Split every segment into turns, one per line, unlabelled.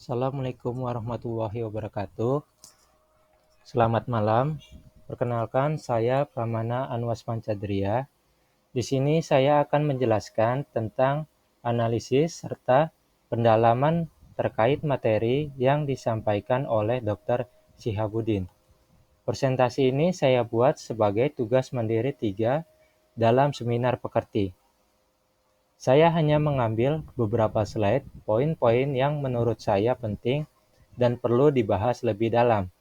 Assalamualaikum warahmatullahi wabarakatuh. Selamat malam. Perkenalkan, saya Pramana Anwas Pancadria. Di sini saya akan menjelaskan tentang analisis serta pendalaman terkait materi yang disampaikan oleh Dr. Syihabuddin. Presentasi ini saya buat sebagai tugas mandiri 3 dalam seminar pekerti. Saya hanya mengambil beberapa slide poin-poin yang menurut saya penting dan perlu dibahas lebih dalam.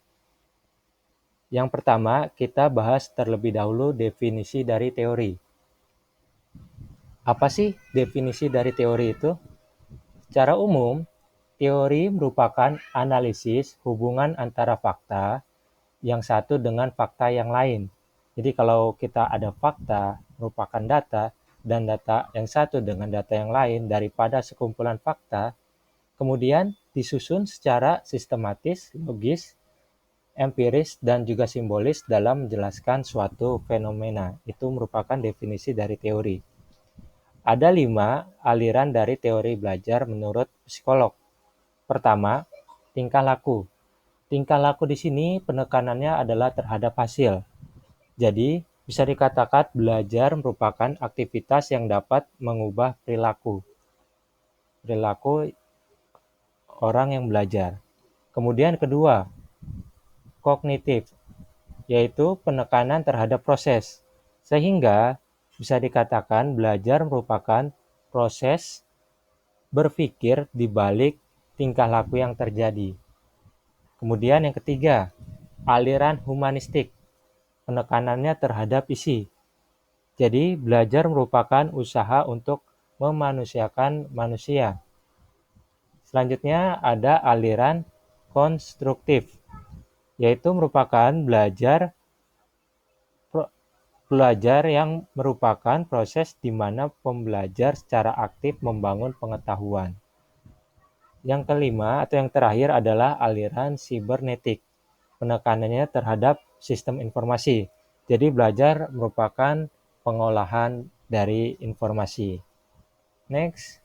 Yang pertama, kita bahas terlebih dahulu definisi dari teori. Apa sih definisi dari teori itu? Secara umum, teori merupakan analisis hubungan antara fakta yang satu dengan fakta yang lain. Jadi kalau kita ada fakta merupakan data dan data yang satu dengan data yang lain daripada sekumpulan fakta, kemudian disusun secara sistematis, logis, empiris, dan juga simbolis dalam menjelaskan suatu fenomena. Itu merupakan definisi dari teori. Ada 5 aliran dari teori belajar menurut psikolog. Pertama, tingkah laku. Tingkah laku di sini penekanannya adalah terhadap hasil. Jadi, bisa dikatakan belajar merupakan aktivitas yang dapat mengubah perilaku orang yang belajar. Kemudian kedua, kognitif, yaitu penekanan terhadap proses. Sehingga bisa dikatakan belajar merupakan proses berpikir di balik tingkah laku yang terjadi. Kemudian yang ketiga, aliran humanistik, penekanannya terhadap isi. Jadi belajar merupakan usaha untuk memanusiakan manusia. Selanjutnya ada aliran konstruktif, yaitu merupakan belajar yang merupakan proses di mana pembelajar secara aktif membangun pengetahuan. Yang kelima atau yang terakhir adalah aliran sibernetik. Penekanannya terhadap sistem informasi. Jadi belajar merupakan pengolahan dari informasi. Next,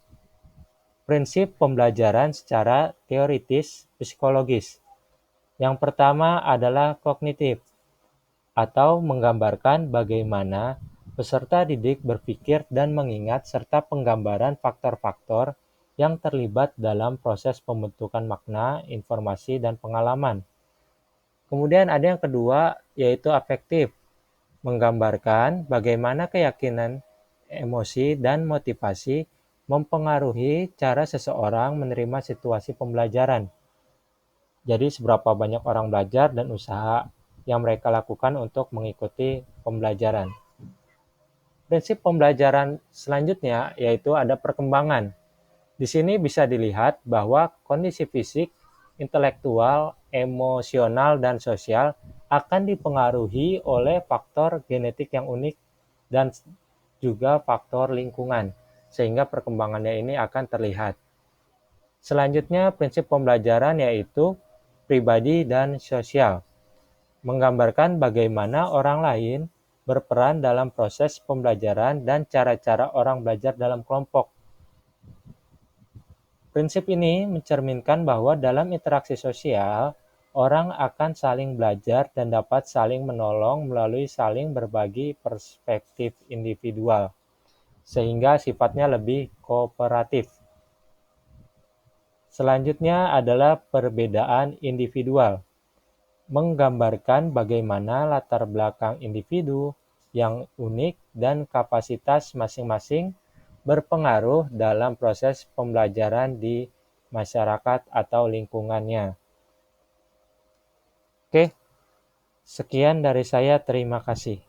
prinsip pembelajaran secara teoritis psikologis. Yang pertama adalah kognitif, atau menggambarkan bagaimana peserta didik berpikir dan mengingat serta penggambaran faktor-faktor yang terlibat dalam proses pembentukan makna, informasi, dan pengalaman. Kemudian ada yang kedua, yaitu afektif, menggambarkan bagaimana keyakinan, emosi, dan motivasi mempengaruhi cara seseorang menerima situasi pembelajaran. Jadi seberapa banyak orang belajar dan usaha yang mereka lakukan untuk mengikuti pembelajaran. Prinsip pembelajaran selanjutnya yaitu ada perkembangan. Di sini bisa dilihat bahwa kondisi fisik, intelektual, emosional, dan sosial akan dipengaruhi oleh faktor genetik yang unik dan juga faktor lingkungan, sehingga perkembangannya ini akan terlihat. Selanjutnya, prinsip pembelajaran yaitu pribadi dan sosial, menggambarkan bagaimana orang lain berperan dalam proses pembelajaran dan cara-cara orang belajar dalam kelompok. Prinsip ini mencerminkan bahwa dalam interaksi sosial, orang akan saling belajar dan dapat saling menolong melalui saling berbagi perspektif individual, sehingga sifatnya lebih kooperatif. Selanjutnya adalah perbedaan individual, menggambarkan bagaimana latar belakang individu yang unik dan kapasitas masing-masing berpengaruh dalam proses pembelajaran di masyarakat atau lingkungannya. Oke, sekian dari saya. Terima kasih.